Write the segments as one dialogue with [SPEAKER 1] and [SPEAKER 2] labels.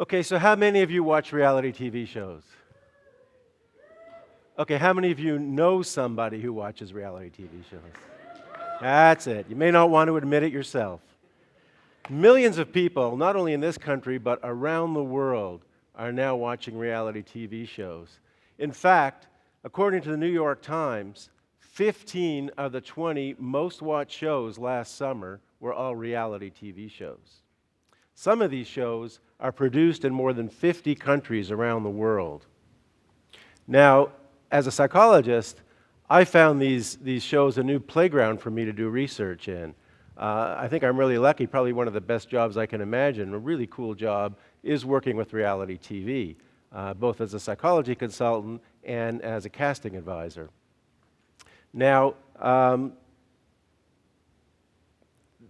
[SPEAKER 1] Okay, so how many of you watch reality TV shows? Okay, how many of you know somebody who watches reality TV shows? That's it. You may not want to admit it yourself. Millions of people, not only in this country, but around the world, are now watching reality TV shows. In fact, according to the New York Times, 15 of the 20 most watched shows last summer were all reality TV shows. Some of these shows are produced in more than 50 countries around the world. Now, as a psychologist, I found these shows a new playground for me to do research in. I think I'm really lucky, probably one of the best jobs I can imagine. A really cool job is working with reality TV, both as a psychology consultant and as a casting advisor. Now,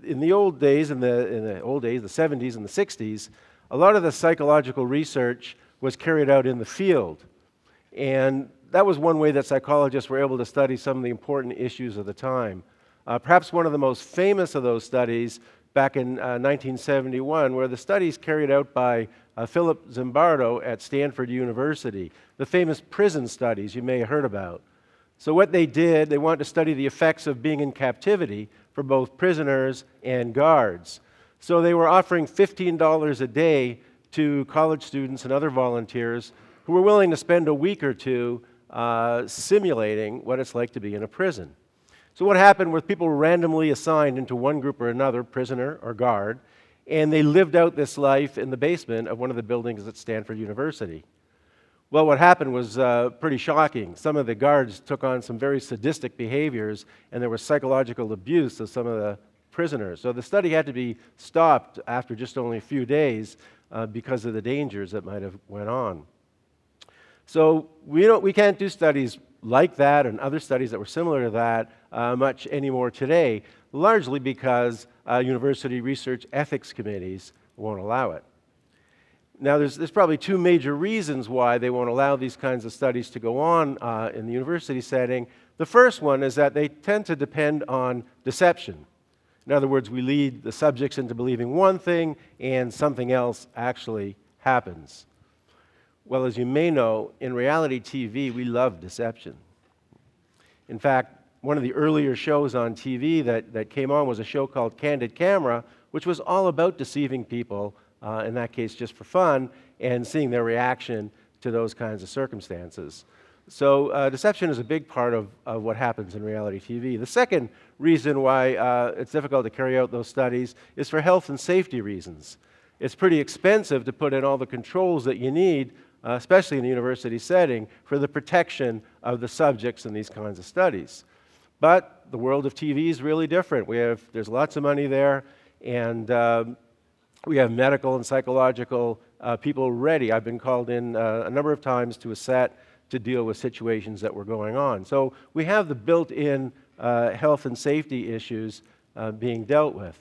[SPEAKER 1] in the old days, the 70s and the 60s, a lot of the psychological research was carried out in the field. And that was one way that psychologists were able to study some of the important issues of the time. Perhaps one of the most famous of those studies back in 1971 were the studies carried out by Philip Zimbardo at Stanford University, the famous prison studies you may have heard about. So what they did, they wanted to study the effects of being in captivity for both prisoners and guards. So they were offering $15 a day to college students and other volunteers who were willing to spend a week or two simulating what it's like to be in a prison. So what happened was people were randomly assigned into one group or another, prisoner or guard, and they lived out this life in the basement of one of the buildings at Stanford University. Well, what happened was pretty shocking. Some of the guards took on some very sadistic behaviors, and there was psychological abuse of some of the prisoners. So the study had to be stopped after just only a few days because of the dangers that might have went on. So we can't do studies like that and other studies that were similar to that much anymore today, largely because university research ethics committees won't allow it. Now, there's probably two major reasons why they won't allow these kinds of studies to go on in the university setting. The first one is that they tend to depend on deception. In other words, we lead the subjects into believing one thing and something else actually happens. Well, as you may know, in reality TV, we love deception. In fact, one of the earlier shows on TV that came on was a show called Candid Camera, which was all about deceiving people, in that case just for fun, and seeing their reaction to those kinds of circumstances. So deception is a big part of what happens in reality TV. The second reason why it's difficult to carry out those studies is for health and safety reasons. It's pretty expensive to put in all the controls that you need, especially in the university setting, for the protection of the subjects in these kinds of studies. But the world of TV is really different. There's lots of money there, and we have medical and psychological people ready. I've been called in a number of times to a set to deal with situations that were going on. So we have the built-in health and safety issues being dealt with.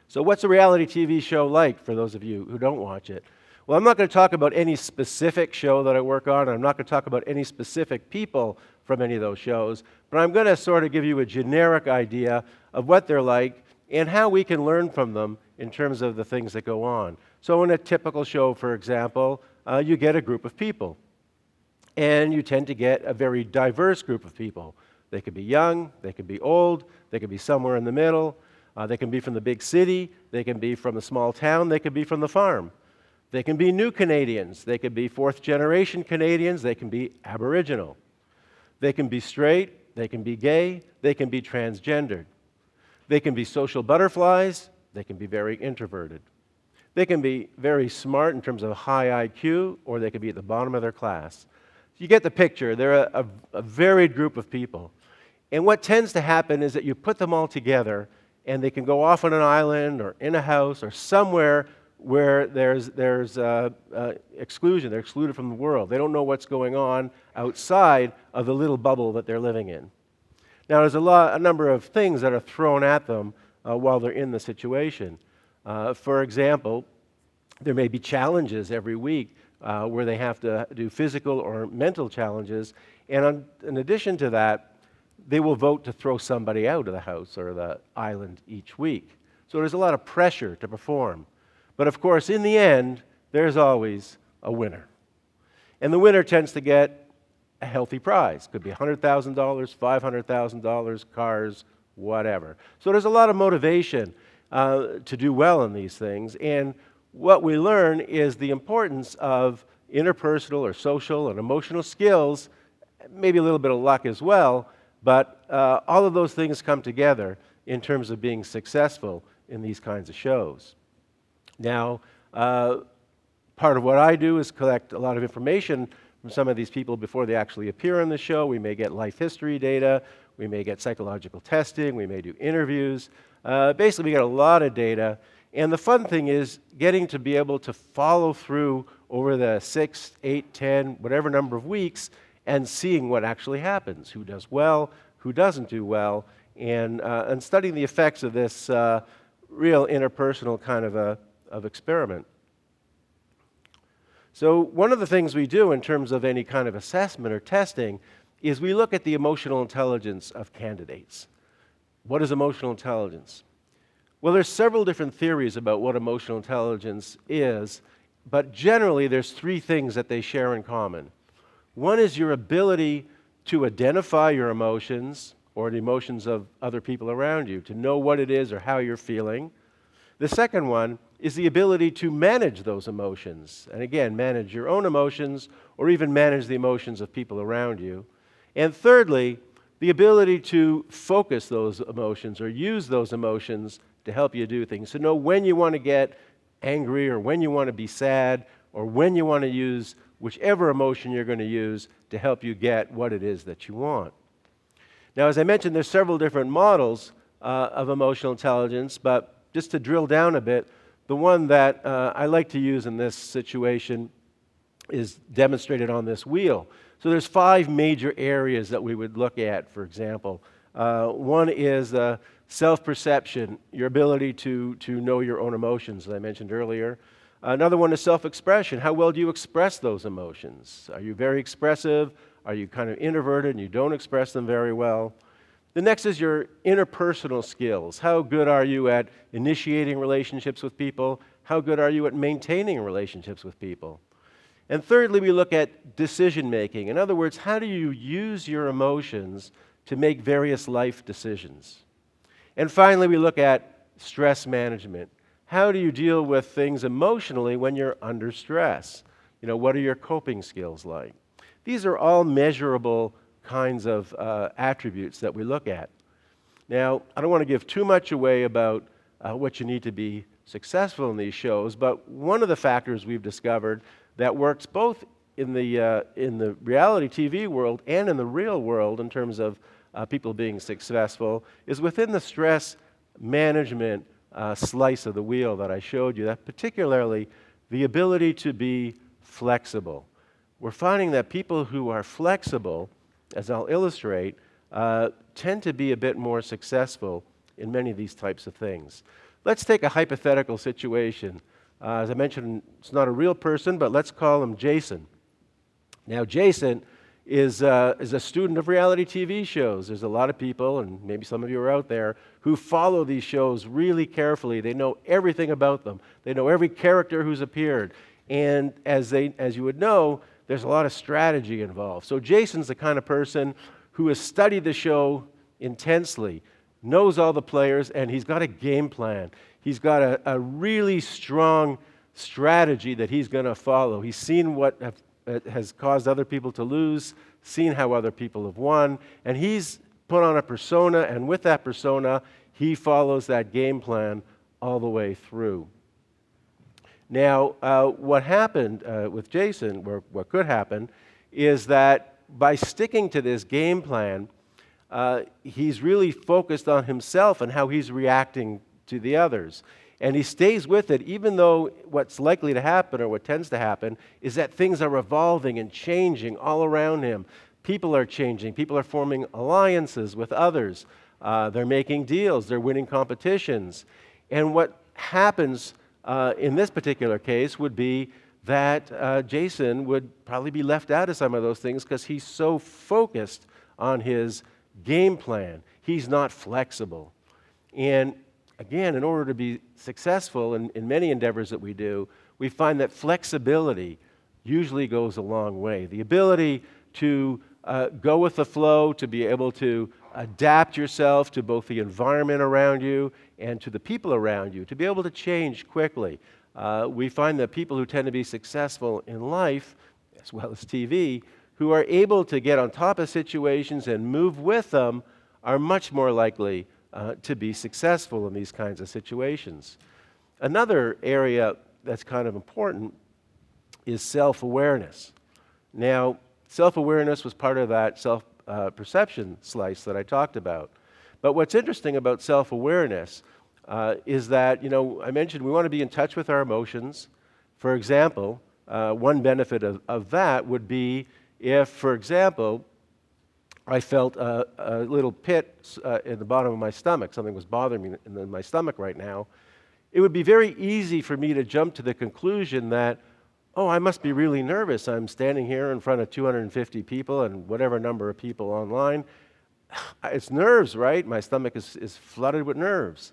[SPEAKER 1] So what's a reality TV show like for those of you who don't watch it? Well, I'm not going to talk about any specific show that I work on. I'm not going to talk about any specific people from any of those shows, but I'm going to sort of give you a generic idea of what they're like and how we can learn from them in terms of the things that go on. So in a typical show, for example, you get a group of people, and you tend to get a very diverse group of people. They could be young, they could be old, they could be somewhere in the middle, they can be from the big city, they can be from a small town, they could be from the farm. They can be new Canadians, they could be fourth-generation Canadians, they can be Aboriginal. They can be straight, they can be gay, they can be transgendered. They can be social butterflies, they can be very introverted. They can be very smart in terms of high IQ, or they can be at the bottom of their class. You get the picture. They're a varied group of people. And what tends to happen is that you put them all together, and they can go off on an island or in a house or somewhere where there's exclusion. They're excluded from the world. They don't know what's going on outside of the little bubble that they're living in. Now, there's a number of things that are thrown at them while they're in the situation. For example, there may be challenges every week where they have to do physical or mental challenges, and in addition to that, they will vote to throw somebody out of the house or the island each week. So there's a lot of pressure to perform. But of course, in the end, there's always a winner. And the winner tends to get a healthy prize. Could be $100,000, $500,000, cars, whatever. So there's a lot of motivation to do well in these things. And what we learn is the importance of interpersonal or social and emotional skills, maybe a little bit of luck as well, but all of those things come together in terms of being successful in these kinds of shows. Now, part of what I do is collect a lot of information from some of these people before they actually appear on the show. We may get life history data, we may get psychological testing, we may do interviews. Basically, we get a lot of data. And the fun thing is getting to be able to follow through over the 6, 8, 10, whatever number of weeks and seeing what actually happens, who does well, who doesn't do well, and studying the effects of this real interpersonal kind of experiment. So one of the things we do in terms of any kind of assessment or testing is we look at the emotional intelligence of candidates. What is emotional intelligence? Well, there's several different theories about what emotional intelligence is, but generally there's three things that they share in common. One is your ability to identify your emotions or the emotions of other people around you, to know what it is or how you're feeling. The second one is the ability to manage those emotions, and again, manage your own emotions or even manage the emotions of people around you. And thirdly, the ability to focus those emotions or use those emotions to help you do things. To know when you want to get angry or when you want to be sad or when you want to use whichever emotion you're going to use to help you get what it is that you want. Now, as I mentioned, there's several different models of emotional intelligence, but just to drill down a bit, the one that I like to use in this situation is demonstrated on this wheel. So there's 5 major areas that we would look at, for example. One is self-perception, your ability to know your own emotions, as I mentioned earlier. Another one is self-expression. How well do you express those emotions? Are you very expressive? Are you kind of introverted and you don't express them very well? The next is your interpersonal skills. How good are you at initiating relationships with people? How good are you at maintaining relationships with people? And thirdly, we look at decision making. In other words, how do you use your emotions to make various life decisions? And finally, we look at stress management. How do you deal with things emotionally when you're under stress? You know, what are your coping skills like? These are all measurable kinds of attributes that we look at. Now, I don't want to give too much away about what you need to be successful in these shows, but one of the factors we've discovered that works both in the reality TV world and in the real world in terms of people being successful is within the stress management slice of the wheel that I showed you, that particularly the ability to be flexible. We're finding that people who are flexible, as I'll illustrate, tend to be a bit more successful in many of these types of things. Let's take a hypothetical situation. As I mentioned, it's not a real person, but let's call him Jason. Now, Jason is a student of reality TV shows. There's a lot of people, and maybe some of you are out there, who follow these shows really carefully. They know everything about them. They know every character who's appeared. And as you would know, there's a lot of strategy involved. So Jason's the kind of person who has studied the show intensely, knows all the players, and he's got a game plan. He's got a really strong strategy that he's going to follow. He's seen what has caused other people to lose, seen how other people have won, and he's put on a persona, and with that persona, he follows that game plan all the way through. Now, what happened with Jason, or what could happen, is that by sticking to this game plan, he's really focused on himself and how he's reacting to the others. And he stays with it, even though what's likely to happen, or what tends to happen, is that things are evolving and changing all around him. People are changing. People are forming alliances with others. They're making deals. They're winning competitions. And what happens in this particular case would be that Jason would probably be left out of some of those things because he's so focused on his game plan. He's not flexible. And again, in order to be successful in many endeavors that we do, we find that flexibility usually goes a long way. The ability to go with the flow, to be able to adapt yourself to both the environment around you and to the people around you, to be able to change quickly. We find that people who tend to be successful in life, as well as TV, who are able to get on top of situations and move with them, are much more likely to be successful in these kinds of situations. Another area that's kind of important is self-awareness. Now, self-awareness was part of that self-perception slice that I talked about. But what's interesting about self-awareness is that, I mentioned we want to be in touch with our emotions. For example, one benefit of that would be if, for example, I felt a little pit in the bottom of my stomach, something was bothering me in my stomach right now, it would be very easy for me to jump to the conclusion that, oh, I must be really nervous. I'm standing here in front of 250 people and whatever number of people online. It's nerves, right? My stomach is flooded with nerves.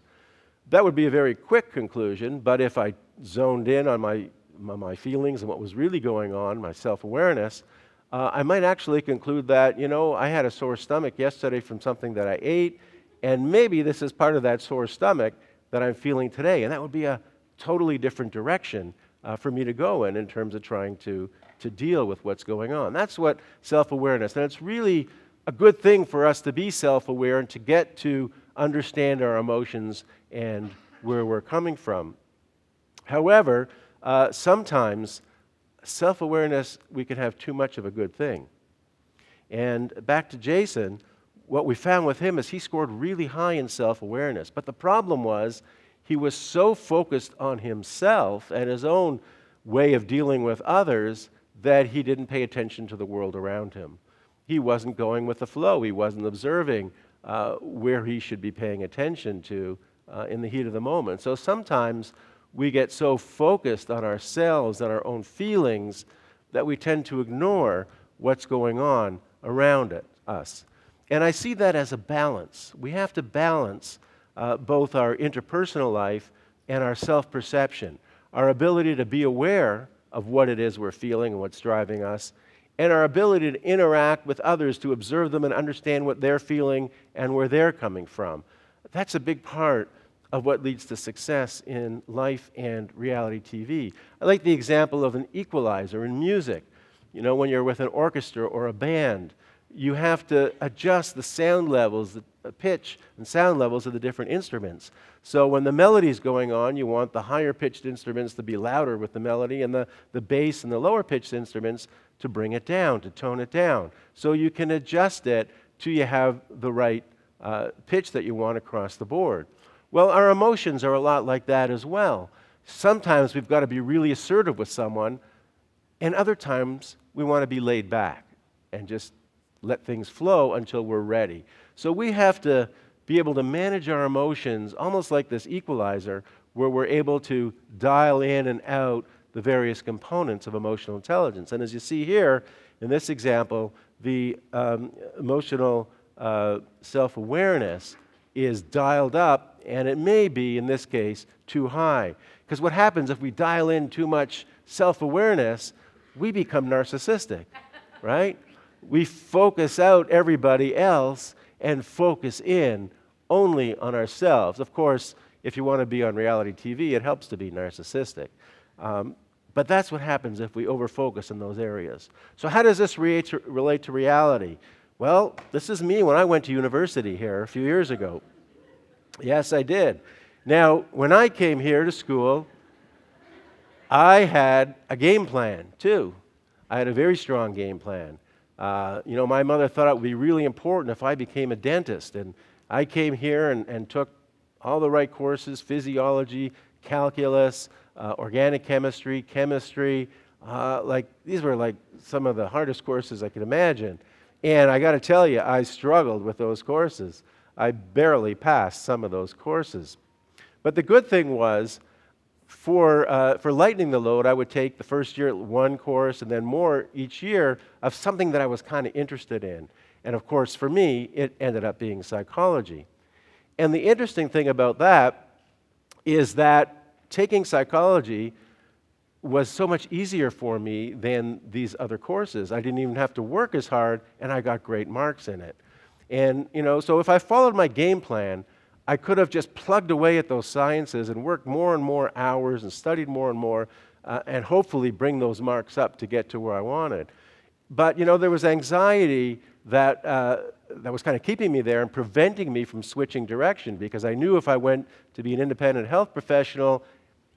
[SPEAKER 1] That would be a very quick conclusion, but if I zoned in on my feelings and what was really going on, my self-awareness, I might actually conclude that, I had a sore stomach yesterday from something that I ate, and maybe this is part of that sore stomach that I'm feeling today. And that would be a totally different direction for me to go in terms of trying to deal with what's going on. That's what self-awareness, and it's really a good thing for us to be self-aware and to get to understand our emotions and where we're coming from. However, sometimes self-awareness, we can have too much of a good thing. And back to Jason, what we found with him is he scored really high in self-awareness. But the problem was he was so focused on himself and his own way of dealing with others that he didn't pay attention to the world around him. He wasn't going with the flow. He wasn't observing where he should be paying attention to in the heat of the moment. So sometimes we get so focused on ourselves and our own feelings that we tend to ignore what's going on around us. And I see that as a balance. We have to balance both our interpersonal life and our self-perception, our ability to be aware of what it is we're feeling and what's driving us, and our ability to interact with others, to observe them and understand what they're feeling and where they're coming from. That's a big part of what leads to success in life and reality TV. I like the example of an equalizer in music. When you're with an orchestra or a band, you have to adjust the sound levels, the pitch and sound levels of the different instruments. So when the melody's going on, you want the higher pitched instruments to be louder with the melody and the bass and the lower pitched instruments to bring it down, to tone it down. So you can adjust it till you have the right pitch that you want across the board. Well, our emotions are a lot like that as well. Sometimes we've got to be really assertive with someone, and other times we want to be laid back and just let things flow until we're ready. So we have to be able to manage our emotions almost like this equalizer, where we're able to dial in and out the various components of emotional intelligence. And as you see here in this example, the emotional self-awareness is dialed up, and it may be, in this case, too high. Because what happens if we dial in too much self-awareness, we become narcissistic, right? We focus out everybody else and focus in only on ourselves. Of course, if you want to be on reality TV, it helps to be narcissistic. But that's what happens if we overfocus in those areas. So how does this relate to reality? Well, this is me when I went to university here a few years ago. Yes, I did. Now, when I came here to school, I had a game plan, too. I had a very strong game plan. My mother thought it would be really important if I became a dentist. And I came here and took all the right courses: physiology, calculus, organic chemistry, chemistry. These were some of the hardest courses I could imagine. And I got to tell you, I struggled with those courses. I barely passed some of those courses. But the good thing was, for lightening the load, I would take the first year one course and then more each year of something that I was kind of interested in. And of course, for me, it ended up being psychology. And the interesting thing about that is that taking psychology was so much easier for me than these other courses. I didn't even have to work as hard, and I got great marks in it. And, so if I followed my game plan, I could have just plugged away at those sciences and worked more and more hours and studied more and more, and hopefully bring those marks up to get to where I wanted. But, there was anxiety that was kind of keeping me there and preventing me from switching direction, because I knew if I went to be an independent health professional,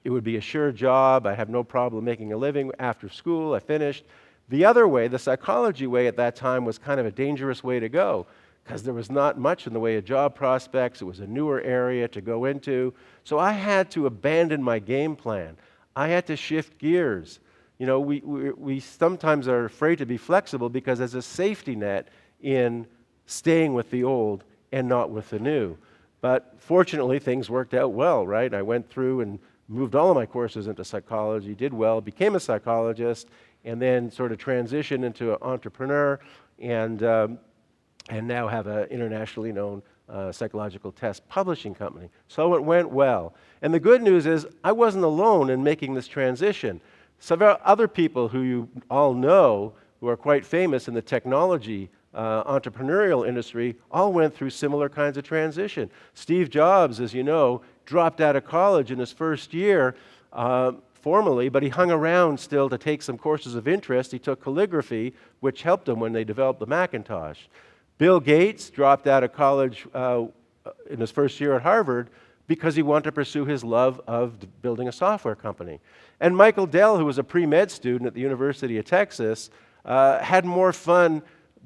[SPEAKER 1] it would be a sure job. I'd have no problem making a living after school. I finished. The other way, the psychology way at that time, was kind of a dangerous way to go, because there was not much in the way of job prospects. It was a newer area to go into. So I had to abandon my game plan. I had to shift gears. We sometimes are afraid to be flexible because there's a safety net in staying with the old and not with the new. But fortunately, things worked out well, right? I went through and moved all of my courses into psychology, did well, became a psychologist, and then sort of transitioned into an entrepreneur, and now have an internationally known psychological test publishing company. So it went well. And the good news is I wasn't alone in making this transition. Several other people who you all know, who are quite famous in the technology entrepreneurial industry, all went through similar kinds of transition. Steve Jobs, as you know, dropped out of college in his first year formally, but he hung around still to take some courses of interest. He took calligraphy, which helped him when they developed the Macintosh. Bill Gates dropped out of college in his first year at Harvard because he wanted to pursue his love of building a software company. And Michael Dell, who was a pre-med student at the University of Texas, had more fun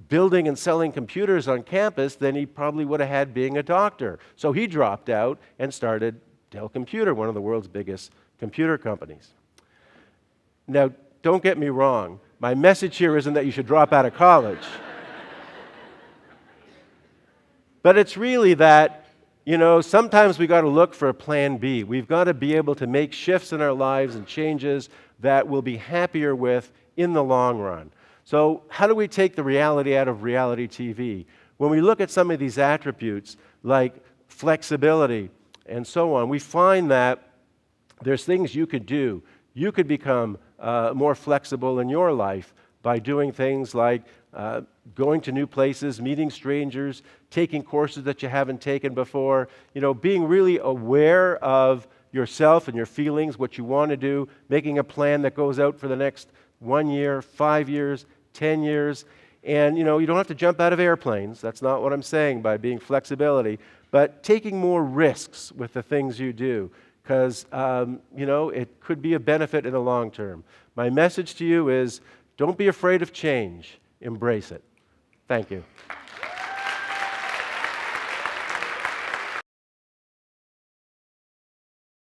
[SPEAKER 1] building and selling computers on campus than he probably would have had being a doctor. So he dropped out and started Dell Computer, one of the world's biggest computer companies. Now, don't get me wrong. My message here isn't that you should drop out of college. But it's really that, sometimes we got to look for a plan B. We've got to be able to make shifts in our lives and changes that we'll be happier with in the long run. So how do we take the reality out of reality TV? When we look at some of these attributes, like flexibility and so on, we find that there's things you could do. You could become more flexible in your life by doing things like going to new places, meeting strangers, taking courses that you haven't taken before, being really aware of yourself and your feelings, what you want to do, making a plan that goes out for the next 1 year, 5 years, 10 years. And, you don't have to jump out of airplanes. That's not what I'm saying by being flexibility. But taking more risks with the things you do, because, it could be a benefit in the long term. My message to you is, don't be afraid of change. Embrace it. Thank you.